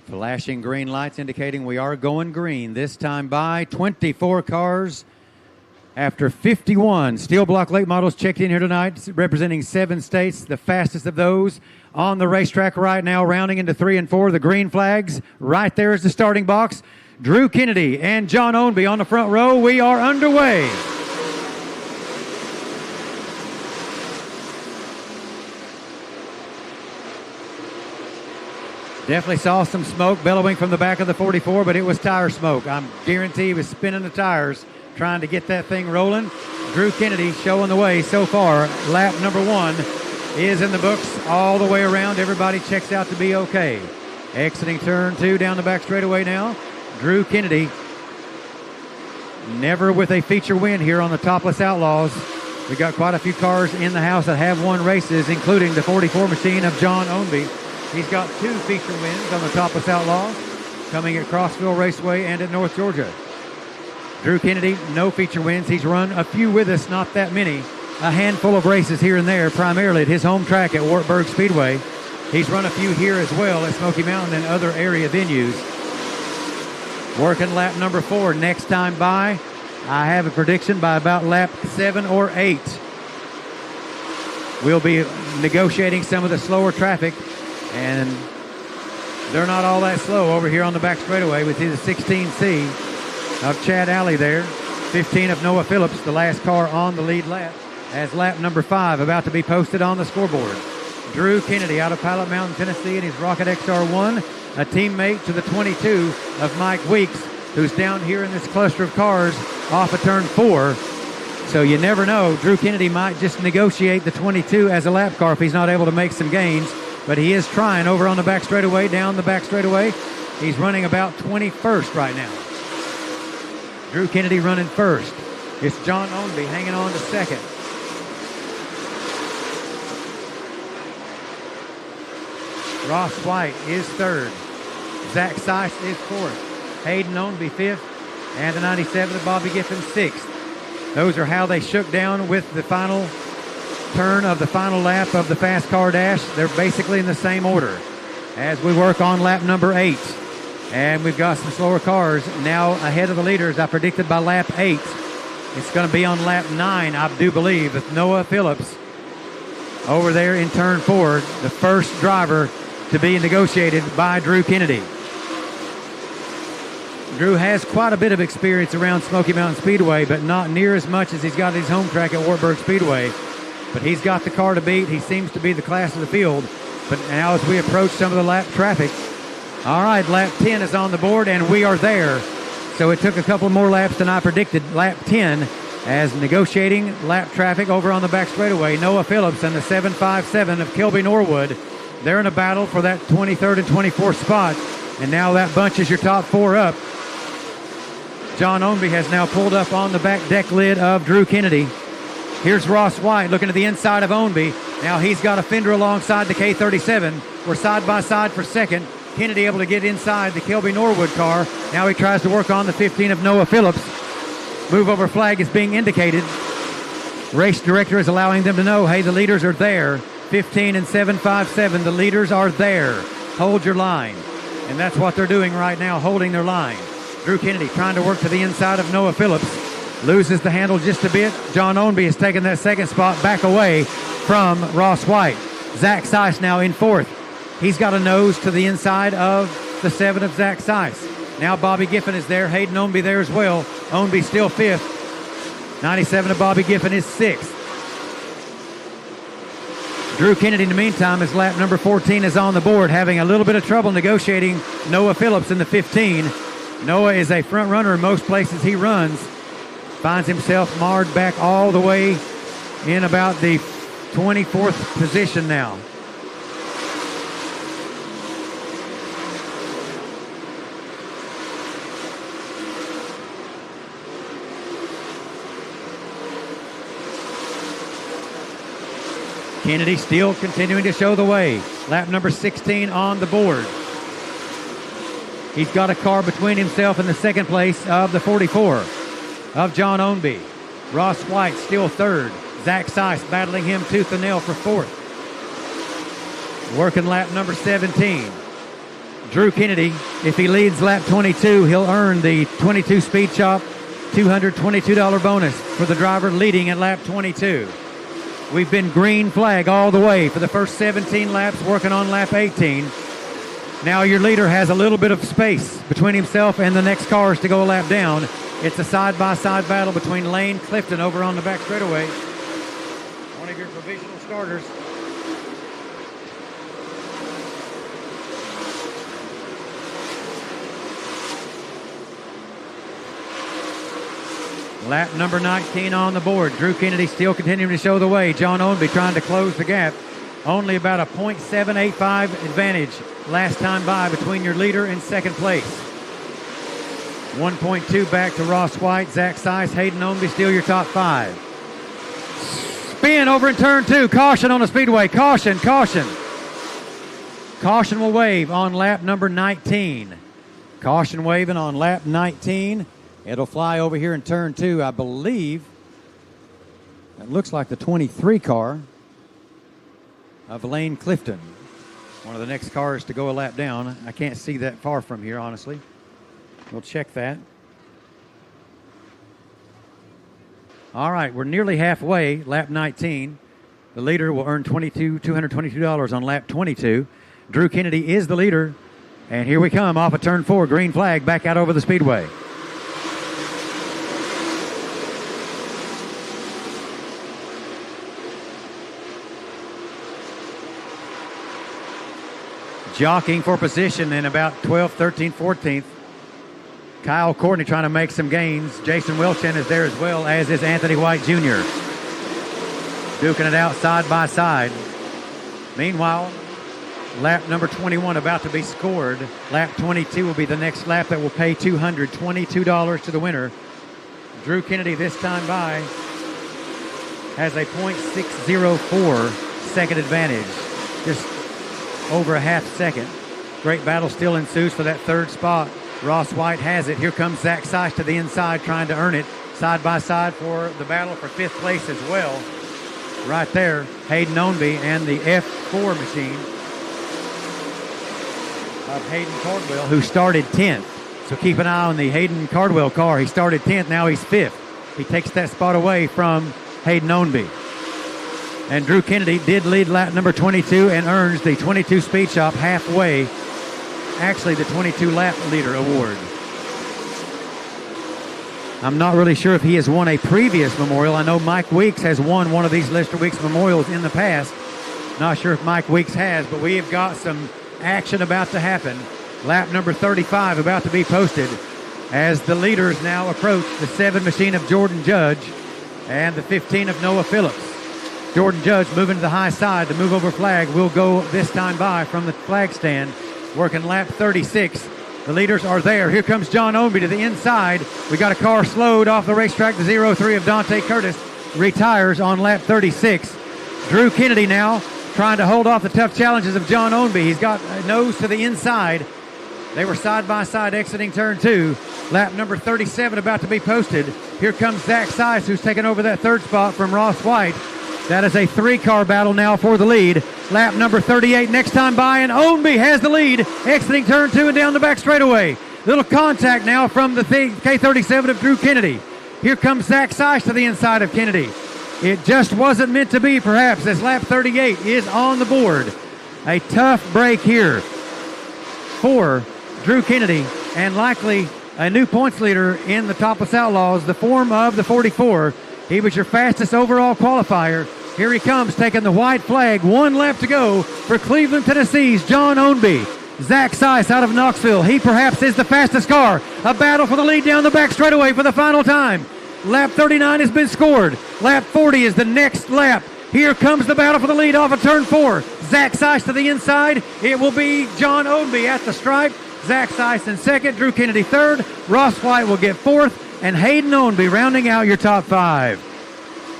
Flashing green lights indicating we are going green. This time by 24 cars after 51 steel block late models checked in here tonight, representing 7 states, the fastest of those on the racetrack right now, rounding into 3 and 4. The green flags right there is the starting box. Drew Kennedy and John Ownby on the front row. We are underway. Definitely saw some smoke billowing from the back of the 44, but it was tire smoke. I'm guarantee he was spinning the tires, trying to get that thing rolling. Drew Kennedy showing the way so far. Lap number 1 is in the books all the way around. Everybody checks out to be okay. Exiting turn 2 down the back straightaway now. Drew Kennedy, never with a feature win here on the Topless Outlaws. We got quite a few cars in the house that have won races, including the 44 machine of John Ownby. He's got 2 feature wins on the Topless Outlaws, coming at Crossville Raceway and at North Georgia. Drew Kennedy, no feature wins. He's run a few with us, not that many. A handful of races here and there, primarily at his home track at Wartburg Speedway. He's run a few here as well at Smoky Mountain and other area venues. Working lap number 4 next time by. I have a prediction by about lap 7 or 8. We'll be negotiating some of the slower traffic, and they're not all that slow over here on the back straightaway. We see the 16C of Chad Alley there, 15 of Noah Phillips, the last car on the lead lap, as lap number 5 about to be posted on the scoreboard. Drew Kennedy out of Pilot Mountain, Tennessee in his Rocket XR1, a teammate to the 22 of Mike Weeks, who's down here in this cluster of cars off of turn 4. So you never know. Drew Kennedy might just negotiate the 22 as a lap car if he's not able to make some gains. But he is trying over on the back straightaway, down the back straightaway. He's running about 21st right now. Drew Kennedy running first. It's John Ownby hanging on to second. Ross White is third. Zach Seiss is fourth. Hayden Ownby fifth. And the 97 of Bobby Giffen sixth. Those are how they shook down with the final turn of the final lap of the fast car dash. They're basically in the same order as we work on lap number 8. And we've got some slower cars now ahead of the leaders. I predicted by lap 8. It's going to be on lap 9, I do believe, with Noah Phillips over there in turn 4, the first driver to be negotiated by Drew Kennedy. Drew has quite a bit of experience around Smoky Mountain Speedway, but not near as much as he's got his home track at Wartburg Speedway. But he's got the car to beat. He seems to be the class of the field. But now as we approach some of the lap traffic, all right, lap 10 is on the board, and we are there. So it took a couple more laps than I predicted. Lap 10 as negotiating lap traffic over on the back straightaway. Noah Phillips and the 757 of Kilby Norwood. They're in a battle for that 23rd and 24th spot. And now that bunches your top 4 up. John Ownby has now pulled up on the back deck lid of Drew Kennedy. Here's Ross White looking to the inside of Ownby. Now he's got a fender alongside the K37. We're side by side for second. Kennedy able to get inside the Kilby Norwood car. Now he tries to work on the 15 of Noah Phillips. Move over flag is being indicated. Race director is allowing them to know, hey, the leaders are there. 15 and 757, the leaders are there. Hold your line. And that's what they're doing right now, holding their line. Drew Kennedy trying to work to the inside of Noah Phillips. Loses the handle just a bit. John Ownby has taken that second spot back away from Ross White. Zach Seiss now in 4th. He's got a nose to the inside of the 7 of Zach Seiss. Now Bobby Giffen is there. Hayden Ownby there as well. Ownby still 5th. 97 of Bobby Giffen is 6th. Drew Kennedy in the meantime, as lap number 14 is on the board, having a little bit of trouble negotiating Noah Phillips in the 15. Noah is a front runner in most places he runs. Finds himself marred back all the way in about the 24th position now. Kennedy still continuing to show the way. Lap number 16 on the board. He's got a car between himself and the second place of the 44 of John Ownby. Ross White still 3rd. Zach Seiss battling him tooth and nail for 4th. Working lap number 17. Drew Kennedy, if he leads lap 22, he'll earn the 22 Speed Shop $222 bonus for the driver leading at lap 22. We've been green flag all the way for the first 17 laps, working on lap 18. Now your leader has a little bit of space between himself and the next cars to go a lap down. It's a side-by-side battle between Lane Clifton over on the back straightaway, one of your provisional starters. Lap number 19 on the board. Drew Kennedy still continuing to show the way. John Ownby trying to close the gap. Only about a .785 advantage last time by between your leader and second place. 1.2 back to Ross White, Zach Seiss, Hayden Ownby, still your top five. Spin over in turn two. Caution on the speedway. Caution, caution. Caution will wave on lap number 19. Caution waving on lap 19. It'll fly over here in turn two, I believe. It looks like the 23 car of Lane Clifton. One of the next cars to go a lap down. I can't see that far from here, honestly. We'll check that. All right, we're nearly halfway, lap 19. The leader will earn $222 on lap 22. Drew Kennedy is the leader. And here we come off of turn four, green flag, back out over the speedway. Jockeying for position in about 12th, 13th, 14th. Kyle Courtney trying to make some gains. Jason Wilchin is there as well, as is Anthony White Jr. Duking it out side by side. Meanwhile, lap number 21 about to be scored. Lap 22 will be the next lap that will pay $222 to the winner. Drew Kennedy this time by has a .604 second advantage. Just over a half second. Great battle still ensues for that third spot. Ross White has it. Here comes Zach Seiss to the inside trying to earn it. Side by side for the battle for fifth place as well. Right there, Hayden Ownby and the F4 machine of Hayden Cardwell, who started 10th. So keep an eye on the Hayden Cardwell car. He started 10th, now he's 5th. He takes that spot away from Hayden Ownby. And Drew Kennedy did lead lap number 22 and earns the 22 Speed Shop halfway, actually the 22 lap leader award. I'm not really sure if he has won a previous memorial. I know Mike Weeks has won one of these Lister Weeks memorials in the past. Not sure if Mike Weeks has, but we have got some action about to happen. Lap number 35 about to be posted as the leaders now approach the 7 machine of Jordan Judge and the 15 of Noah Phillips. Jordan Judge moving to the high side. The move over flag will go this time by from the flag stand, working lap 36. The leaders are there. Here comes John Ownby to the inside. We got a car slowed off the racetrack. The 03 of Dante Curtis retires on lap 36. Drew Kennedy now trying to hold off the tough challenges of John Ownby. He's got a nose to the inside. They were side by side exiting turn two. Lap number 37 about to be posted. Here comes Zach Seiss, who's taking over that third spot from Ross White. That is a 3-car battle now for the lead. Lap number 38 next time by, and Ownby has the lead, exiting turn two and down the back straightaway. Little contact now from the K37 of Drew Kennedy. Here comes Zach Seiss to the inside of Kennedy. It just wasn't meant to be, perhaps, as lap 38 is on the board. A tough break here for Drew Kennedy, and likely a new points leader in the Topless Outlaws, the form of the 44. He was your fastest overall qualifier. Here he comes, taking the white flag. 1 lap to go for Cleveland, Tennessee's John Ownby. Zach Seiss out of Knoxville. He perhaps is the fastest car. A battle for the lead down the back straightaway for the final time. Lap 39 has been scored. Lap 40 is the next lap. Here comes the battle for the lead off of turn 4. Zach Seiss to the inside. It will be John Ownby at the stripe. Zach Seiss in second. Drew Kennedy third. Ross White will get fourth. And Hayden Ownby rounding out your top 5.